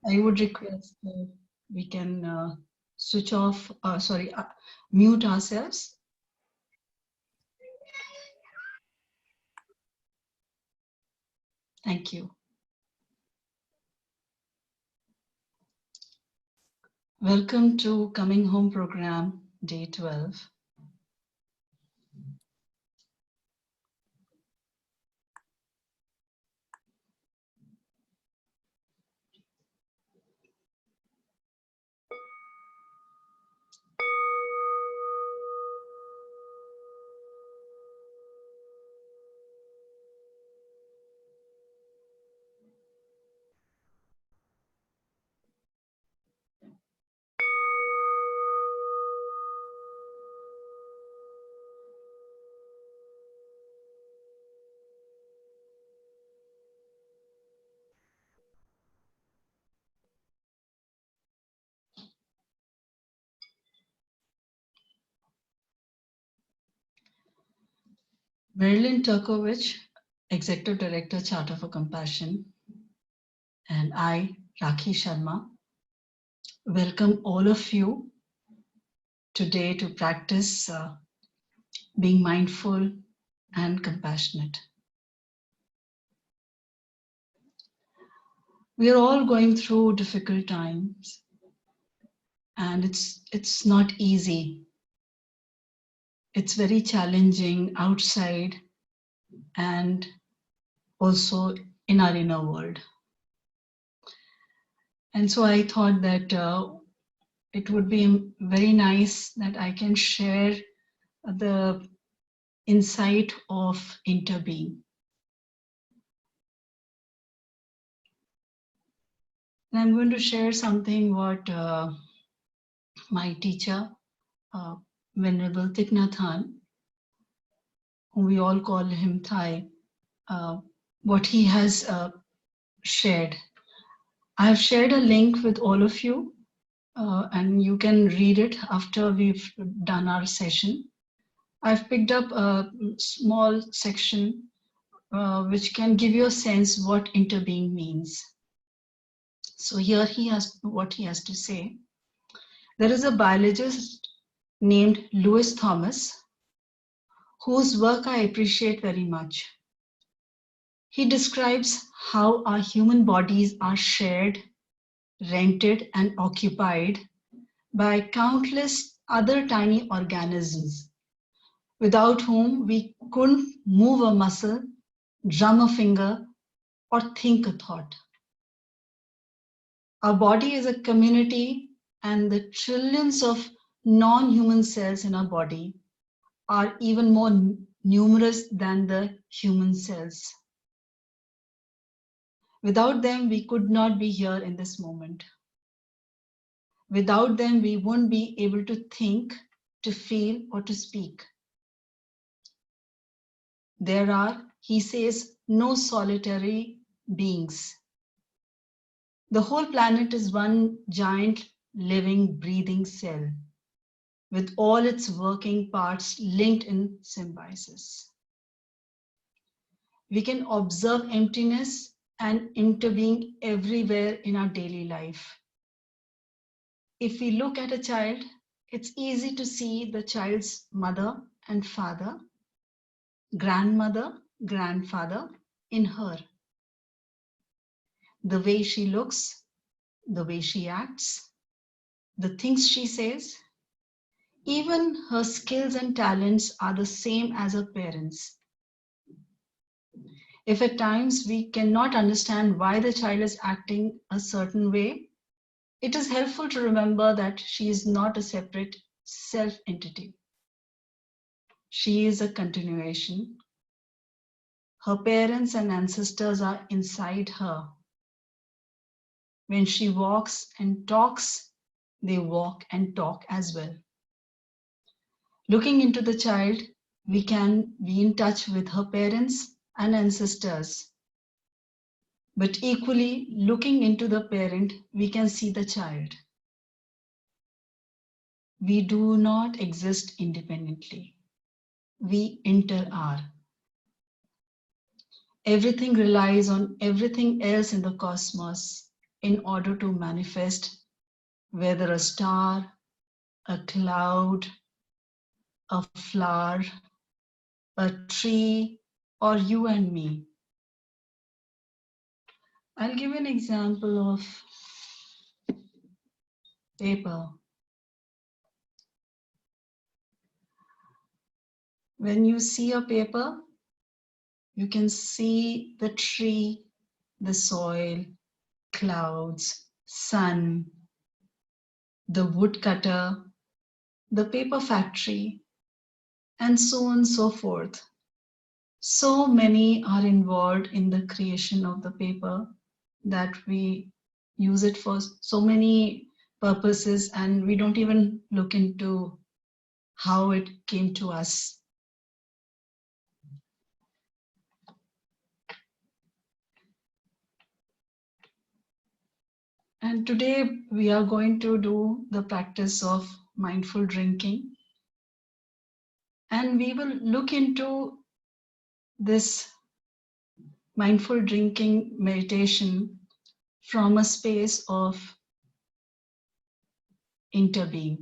I would request we can switch off, mute ourselves. Thank you. Welcome to Coming Home program, day 12. Marilyn Turkovich, Executive Director, Charter for Compassion, and I, Rakhi Sharma, welcome all of you today to practice being mindful and compassionate. We are all going through difficult times, and it's not easy. It's very challenging outside and also in our inner world. And so I thought that it would be very nice that I can share the insight of interbeing. And I'm going to share something what my teacher, Venerable Thich Nhat Hanh, whom we all call him Thai, what he has shared. I have shared a link with all of you, and you can read it after we've done our session. I've picked up a small section which can give you a sense what interbeing means. So here he has what he has to say. There is a biologist named Lewis Thomas, whose work I appreciate very much. He describes how our human bodies are shared, rented, and occupied by countless other tiny organisms, without whom we couldn't move a muscle, drum a finger, or think a thought. Our body is a community, and the trillions of non-human cells in our body are even more numerous than the human cells. Without them, we could not be here in this moment. Without them, we wouldn't be able to think, to feel, or to speak. There are, he says, no solitary beings. The whole planet is one giant living, breathing cell, with all its working parts linked in symbiosis. We can observe emptiness and interbeing everywhere in our daily life. If we look at a child, it's easy to see the child's mother and father, grandmother, grandfather in her. The way she looks, the way she acts, the things she says, even her skills and talents are the same as her parents. If at times we cannot understand why the child is acting a certain way, it is helpful to remember that she is not a separate self-entity. She is a continuation. Her parents and ancestors are inside her. When she walks and talks, they walk and talk as well. Looking into the child, we can be in touch with her parents and ancestors. But equally, looking into the parent, we can see the child. We do not exist independently. We inter-are. Everything relies on everything else in the cosmos, in order to manifest whether a star, a cloud, a flower, a tree, or you and me. I'll give an example of paper. When you see a paper, you can see the tree, the soil, clouds, sun, the woodcutter, the paper factory, and so on and so forth. So many are involved in the creation of the paper that we use it for so many purposes, and we don't even look into how it came to us. And today we are going to do the practice of mindful drinking. And we will look into this mindful drinking meditation from a space of interbeing.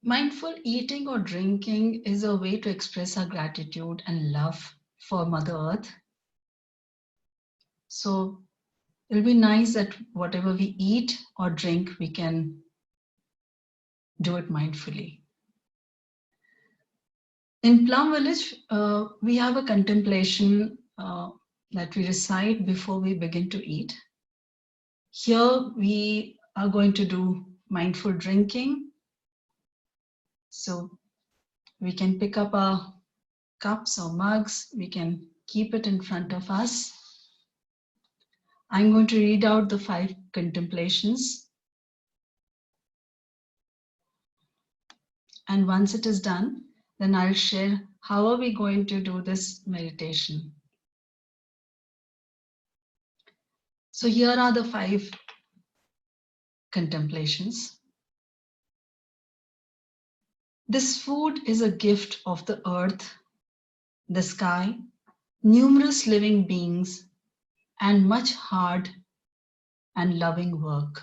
Mindful eating or drinking is a way to express our gratitude and love for Mother Earth. So it'll be nice that whatever we eat or drink, we can do it mindfully. In Plum Village, we have a contemplation that we recite before we begin to eat. Here we are going to do mindful drinking. So we can pick up our cups or mugs, we can keep it in front of us. I'm going to read out the 5 contemplations. And once it is done, then I'll share how are we going to do this meditation. So here are the 5 contemplations. This food is a gift of the earth, the sky, numerous living beings, and much hard and loving work.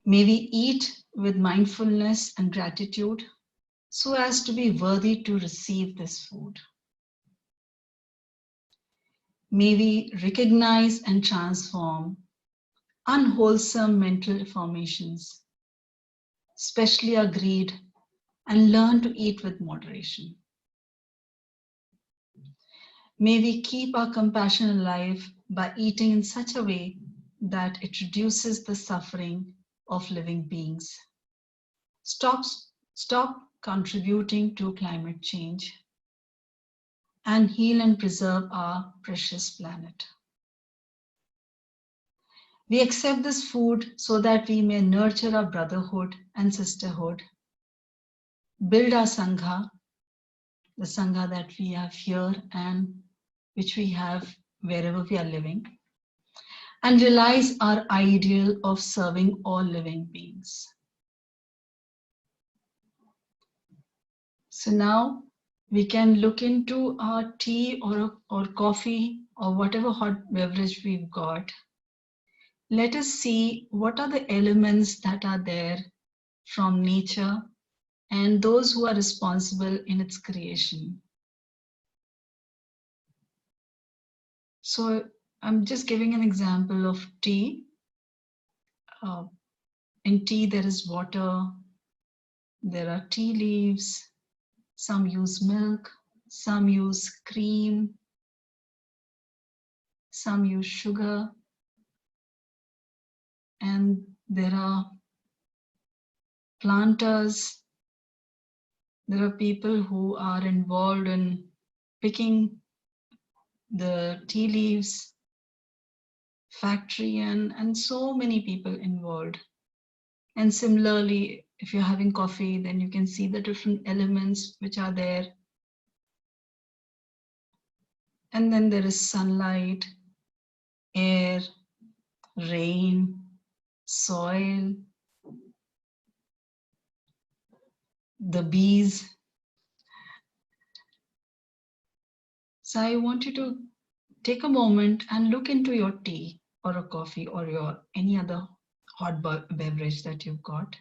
May we eat with mindfulness and gratitude so as to be worthy to receive this food. May we recognize and transform unwholesome mental formations, especially our greed, and learn to eat with moderation. May we keep our compassion alive by eating in such a way that it reduces the suffering of living beings. Stop contributing to climate change, and heal and preserve our precious planet. We accept this food so that we may nurture our brotherhood and sisterhood, build our Sangha, the Sangha that we have here and which we have wherever we are living, and realize our ideal of serving all living beings. So now we can look into our tea or coffee or whatever hot beverage we've got. Let us see what are the elements that are there from nature and those who are responsible in its creation. So I'm just giving an example of tea. In tea, there is water, there are tea leaves, some use milk, some use cream, some use sugar, and there are planters. There are people who are involved in picking the tea leaves, factory, and so many people involved. And similarly, if you're having coffee, then you can see the different elements which are there. And then there is sunlight, air, rain, soil, the bees. So I want you to take a moment and look into your tea or a coffee or your any other hot beverage that you've got.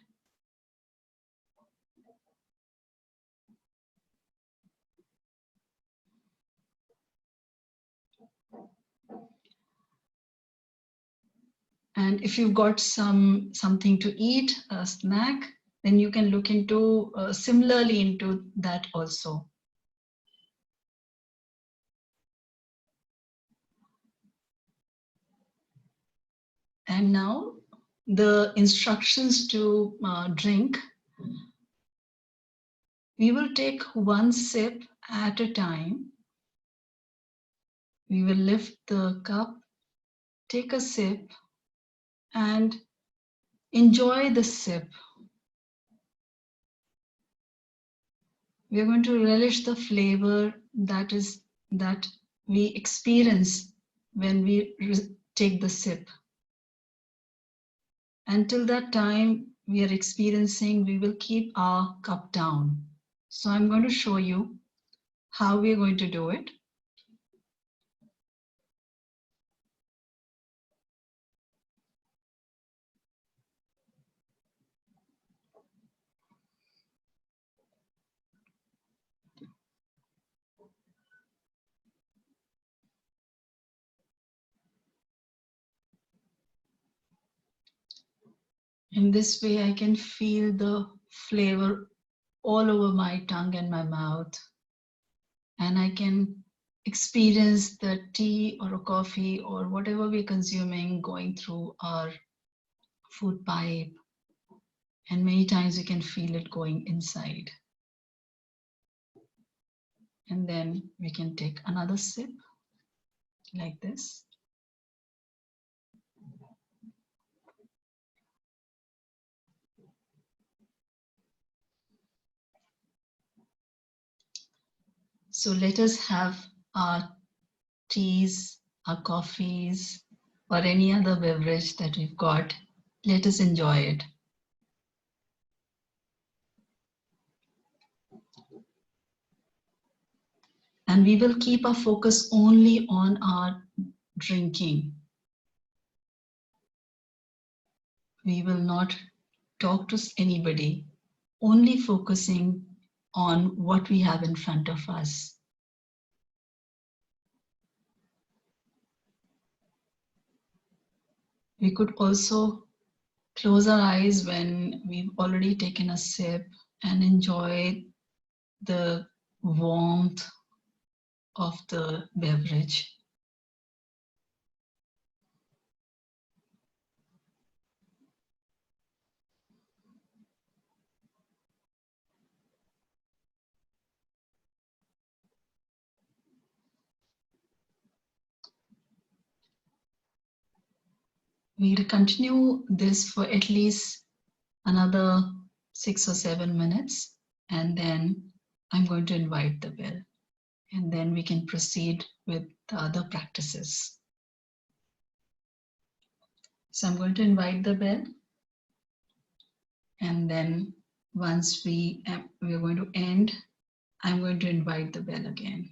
And if you've got something to eat, a snack, then you can look into similarly into that also. And now the instructions to drink. We will take one sip at a time. We will lift the cup, take a sip, and enjoy the sip. We are going to relish the flavor that we experience when we take the sip. Until that time we are experiencing, we will keep our cup down. So I'm going to show you how we are going to do it. In this way, I can feel the flavor all over my tongue and my mouth. And I can experience the tea or a coffee or whatever we're consuming going through our food pipe. And many times you can feel it going inside. And then we can take another sip like this. So let us have our teas, our coffees, or any other beverage that we've got. Let us enjoy it. And we will keep our focus only on our drinking. We will not talk to anybody, only focusing on what we have in front of us. We could also close our eyes when we've already taken a sip and enjoy the warmth of the beverage. We'll continue this for at least another 6 or 7 minutes, and then I'm going to invite the bell, and then we can proceed with the other practices. So I'm going to invite the bell, and then once we are going to end, I'm going to invite the bell again.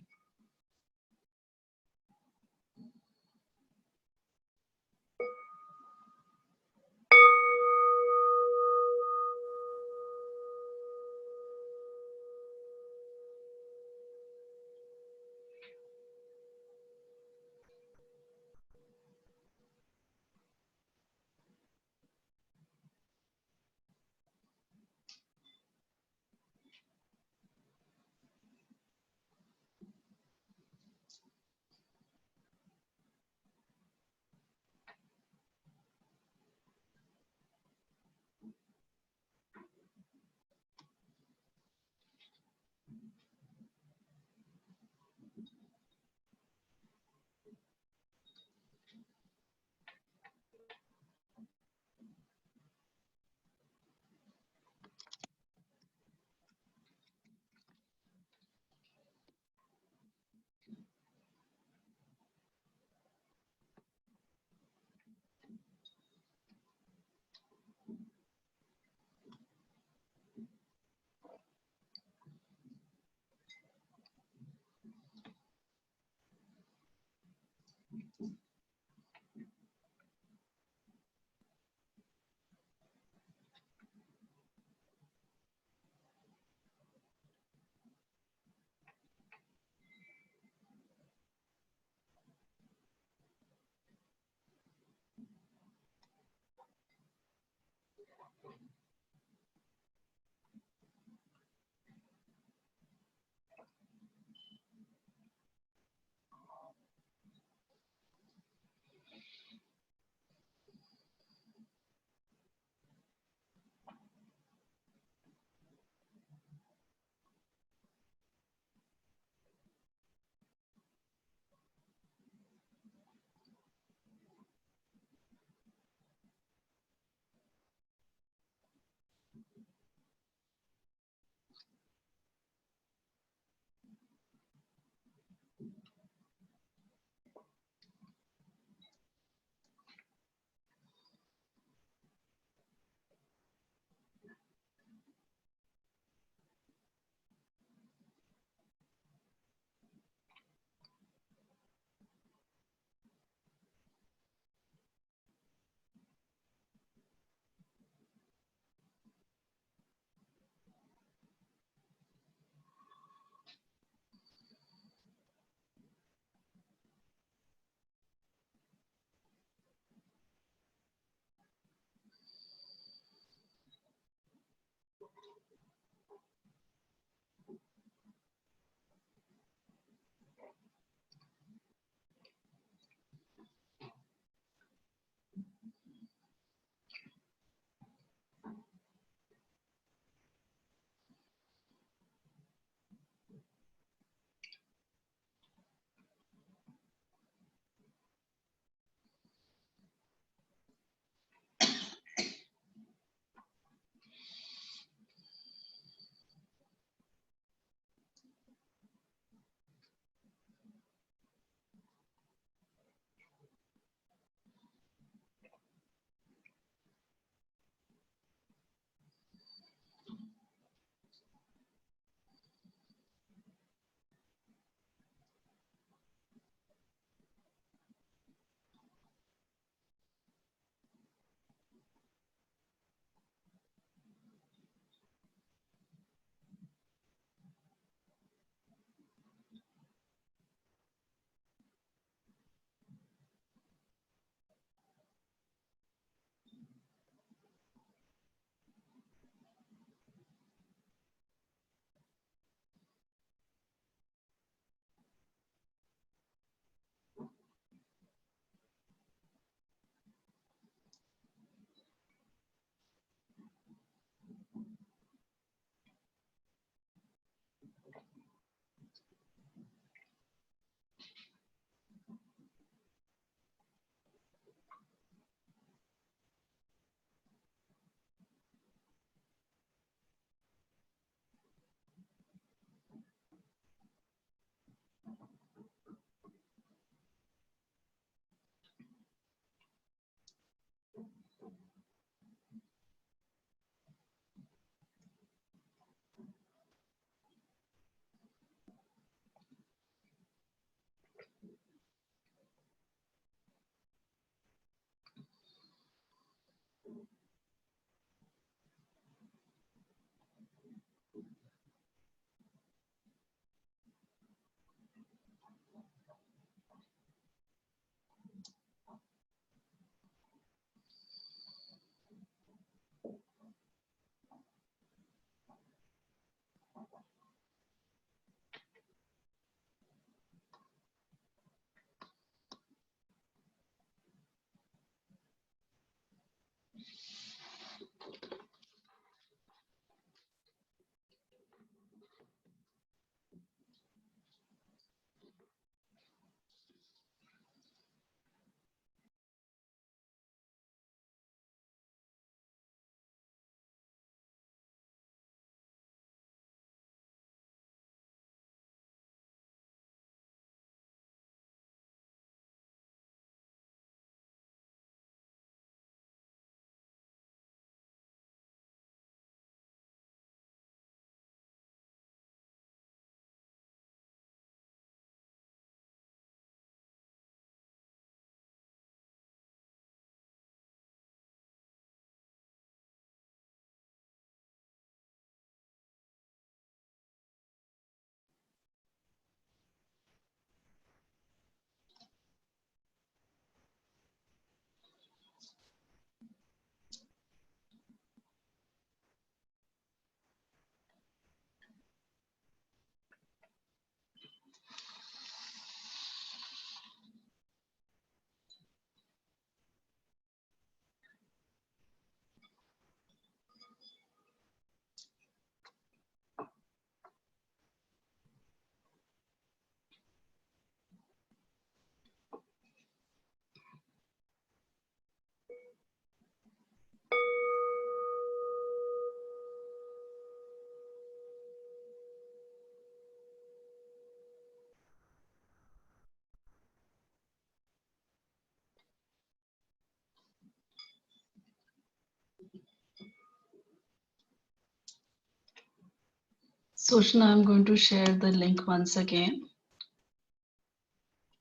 Soshna, I'm going to share the link once again.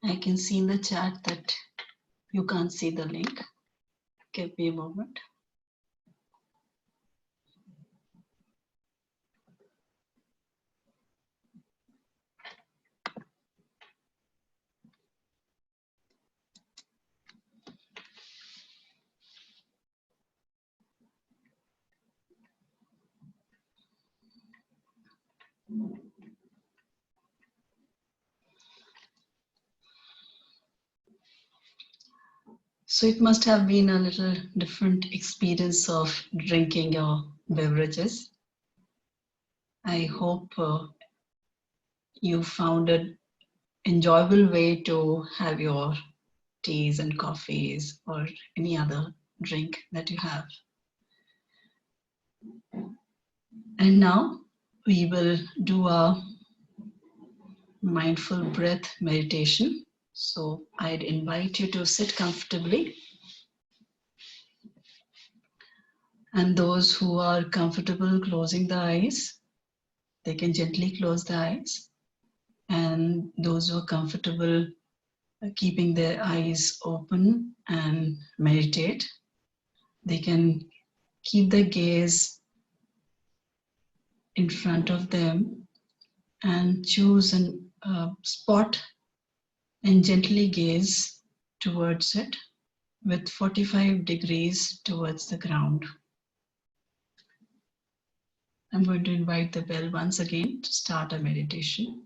I can see in the chat that you can't see the link. Give me a moment. So it must have been a little different experience of drinking your beverages. I hope you found an enjoyable way to have your teas and coffees or any other drink that you have. And now we will do a mindful breath meditation. So I'd invite you to sit comfortably. And those who are comfortable closing the eyes, they can gently close the eyes. And those who are comfortable keeping their eyes open and meditate, they can keep their gaze in front of them and choose a spot and gently gaze towards it with 45 degrees towards the ground. I'm going to invite the bell once again to start a meditation.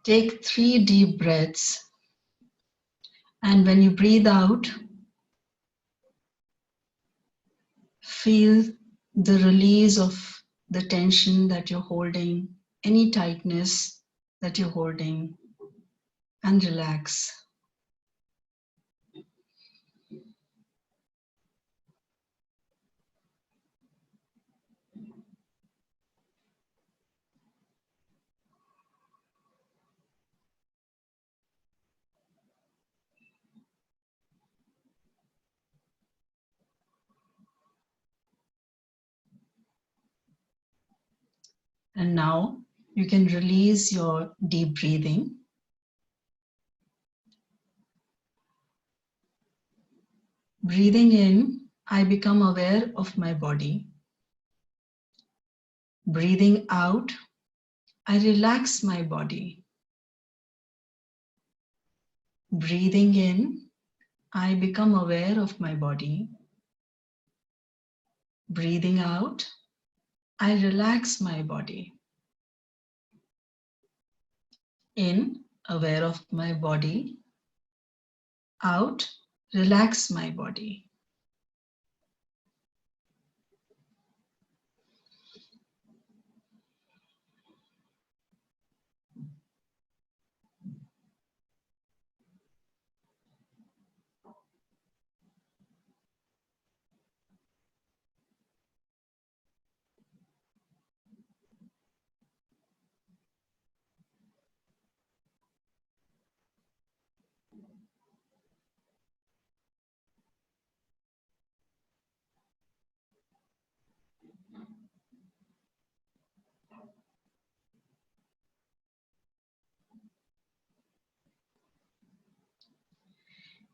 Take 3 deep breaths, and when you breathe out, feel the release of the tension that you're holding, any tightness that you're holding, and relax. And now you can release your deep breathing. Breathing in, I become aware of my body. Breathing out, I relax my body. Breathing in, I become aware of my body. Breathing out, I relax my body. In, aware of my body. Out, relax my body.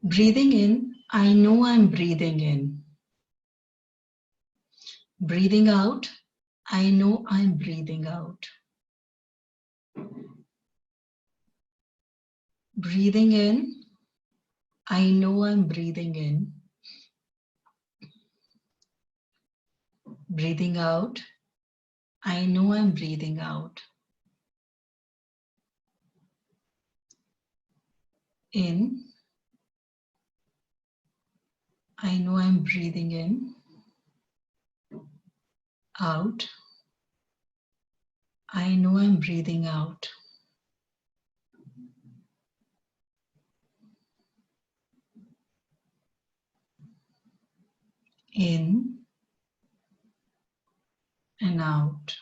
Breathing in, I know I'm breathing in. Breathing out, I know I'm breathing out. Breathing in, I know I'm breathing in. Breathing out, I know I'm breathing out. In, I know I'm breathing in. Out, I know I'm breathing out. in and out.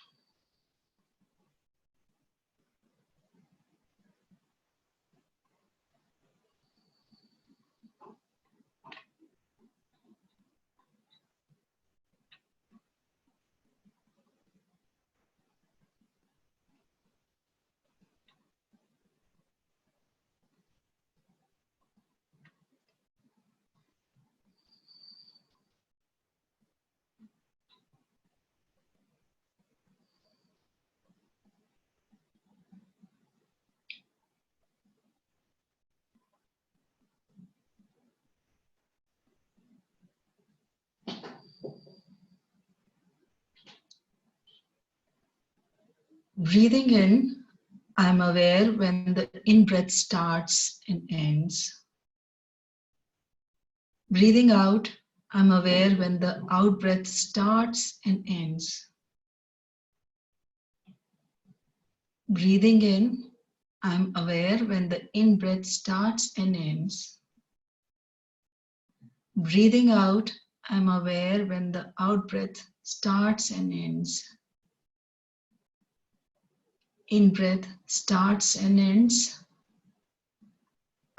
Breathing in, I'm aware when the in-breath starts and ends. Breathing out, I'm aware when the out-breath starts and ends. Breathing in, I'm aware when the in-breath starts and ends. Breathing out, I'm aware when the out-breath starts and ends. In-breath starts and ends.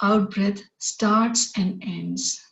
Out-breath starts and ends.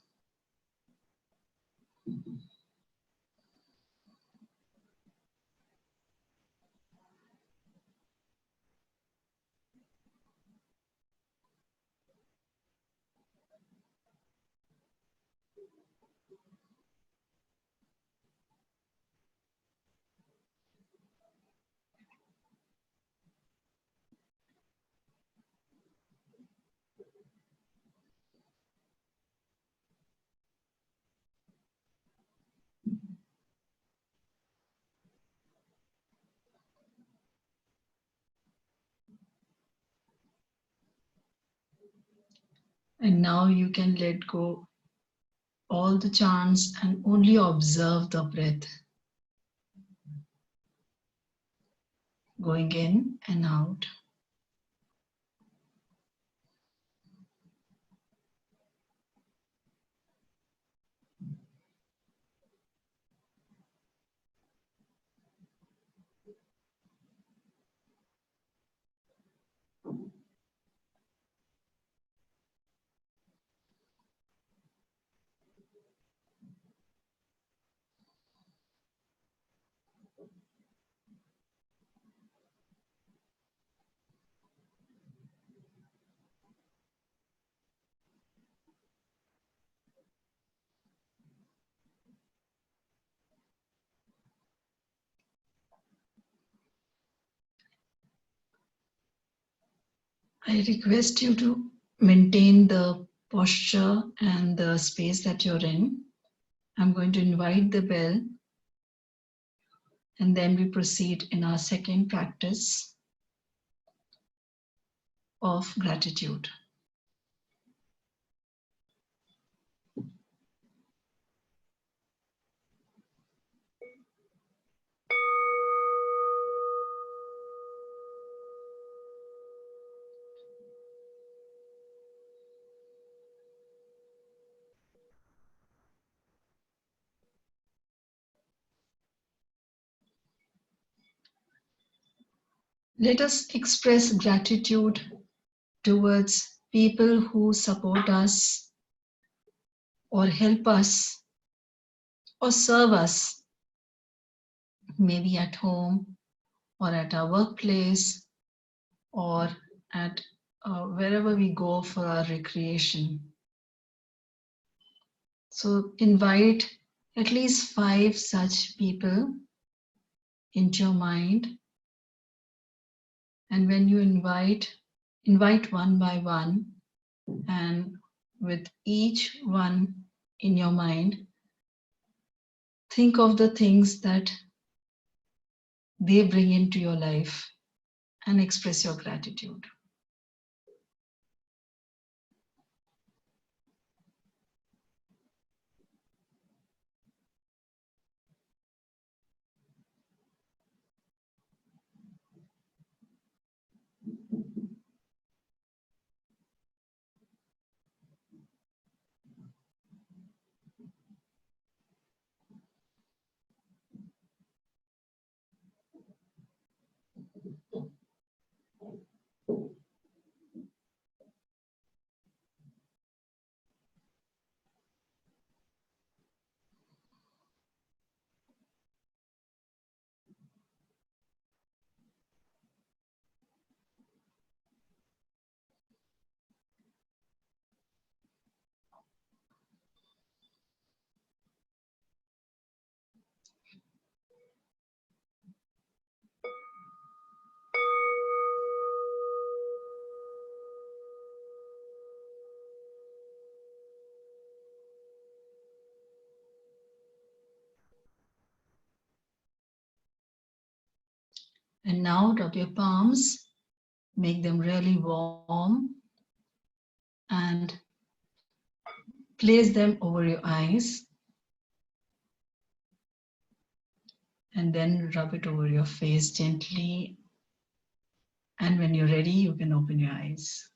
And now you can let go all the chants and only observe the breath going in and out. I request you to maintain the posture and the space that you're in. I'm going to invite the bell, and then we proceed in our second practice of gratitude. Let us express gratitude towards people who support us or help us or serve us, maybe at home or at our workplace or at wherever we go for our recreation. So invite at least 5 such people into your mind. And when you invite one by one, and with each one in your mind, think of the things that they bring into your life and express your gratitude. And now rub your palms, make them really warm, and place them over your eyes. And then rub it over your face gently. And when you're ready, you can open your eyes.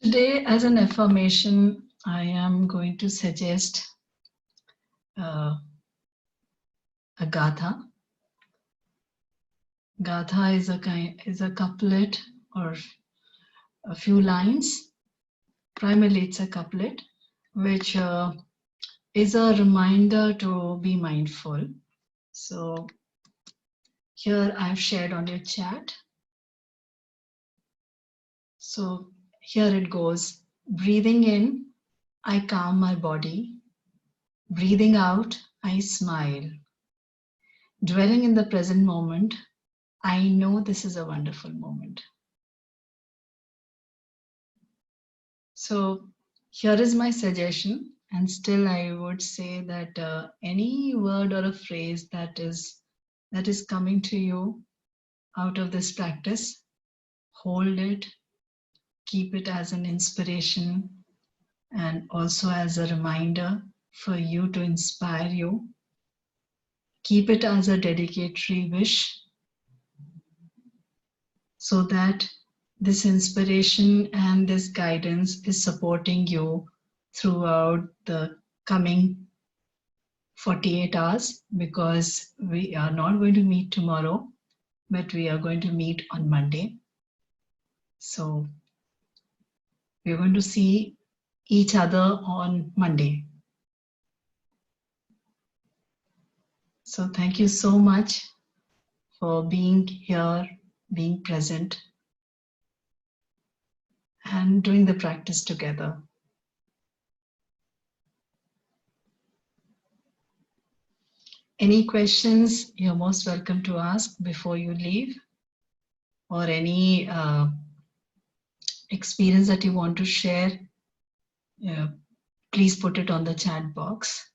Today, as an affirmation, I am going to suggest a gatha. Gatha is a couplet or a few lines. Primarily, it's a couplet, which is a reminder to be mindful. So here I've shared on your chat. So here it goes. Breathing in, I calm my body. Breathing out, I smile. Dwelling in the present moment, I know this is a wonderful moment. So here is my suggestion, and still I would say that any word or a phrase that is coming to you out of this practice, hold it, keep it as an inspiration and also as a reminder for you to inspire you. Keep it as a dedicatory wish so that this inspiration and this guidance is supporting you throughout the coming 48 hours, because we are not going to meet tomorrow, but we are going to meet on Monday. So we're going to see each other on Monday. So thank you so much for being here, being present, and doing the practice together. Any questions, you're most welcome to ask before you leave, or any experience that you want to share, please put it on the chat box.